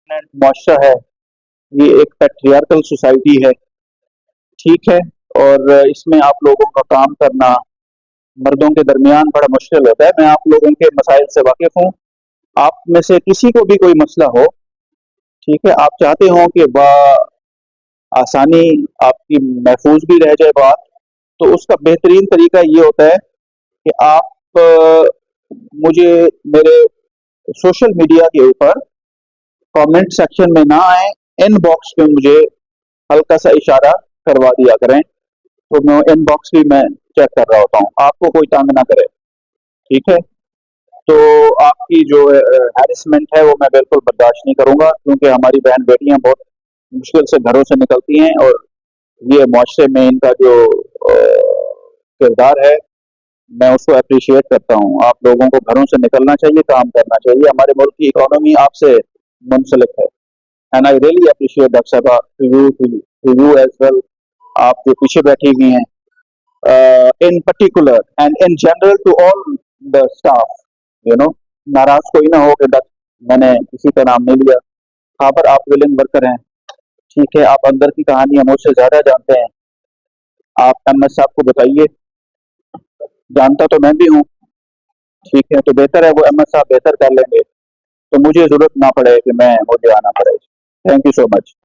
معاشرہ ہے، یہ ایک پیٹریارکل سوسائٹی ہے، ٹھیک ہے، اور اس میں آپ لوگوں کا کام کرنا مردوں کے درمیان بڑا مشکل ہوتا ہے۔ میں آپ لوگوں کے مسائل سے واقف ہوں، آپ میں سے کسی کو بھی کوئی مسئلہ ہو، ٹھیک ہے، آپ چاہتے ہوں کہ آسانی آپ کی محفوظ بھی رہ جائے بات، تو اس کا بہترین طریقہ یہ ہوتا ہے کہ آپ مجھے میرے سوشل میڈیا کے اوپر کامنٹ سیکشن میں نہ آئیں، ان باکس میں مجھے ہلکا سا اشارہ کروا دیا کریں، تو میں ان باکس بھی میں چیک کر رہا ہوتا ہوں، آپ کو کوئی تنگ نہ کرے، ٹھیک ہے۔ تو آپ کی جو ہیرسمنٹ ہے وہ میں بالکل برداشت نہیں کروں گا، کیونکہ ہماری بہن بیٹیاں بہت مشکل سے گھروں سے نکلتی ہیں، اور یہ معاشرے میں ان کا جو کردار ہے میں اس کو اپریشیٹ کرتا ہوں۔ آپ لوگوں کو گھروں سے نکلنا چاہیے، کام کرنا چاہیے، ہمارے ملک کی اکانومی آپ سے منسلک ہے، and I really appreciate doctor صاحبہ ٹو یو ایز ویل، آپ جو پیچھے بیٹھی ہوئی ہیں، in particular and in general to all the staff, ناراض کوئی نہ ہو کہ میں نے کسی کا نام نہیں لیا، ہاں پر آپ ولنگ ورکر ہیں، ٹھیک ہے، آپ اندر کی کہانی مجھ سے زیادہ جانتے ہیں، آپ ایم ایس صاحب کو بتائیے، جانتا تو میں بھی ہوں، ٹھیک ہے، تو بہتر ہے وہ ایم ایس صاحب بہتر کر لیں گے، تو مجھے ضرورت نہ پڑے کہ مجھے آنا پڑے۔ Thank you so much.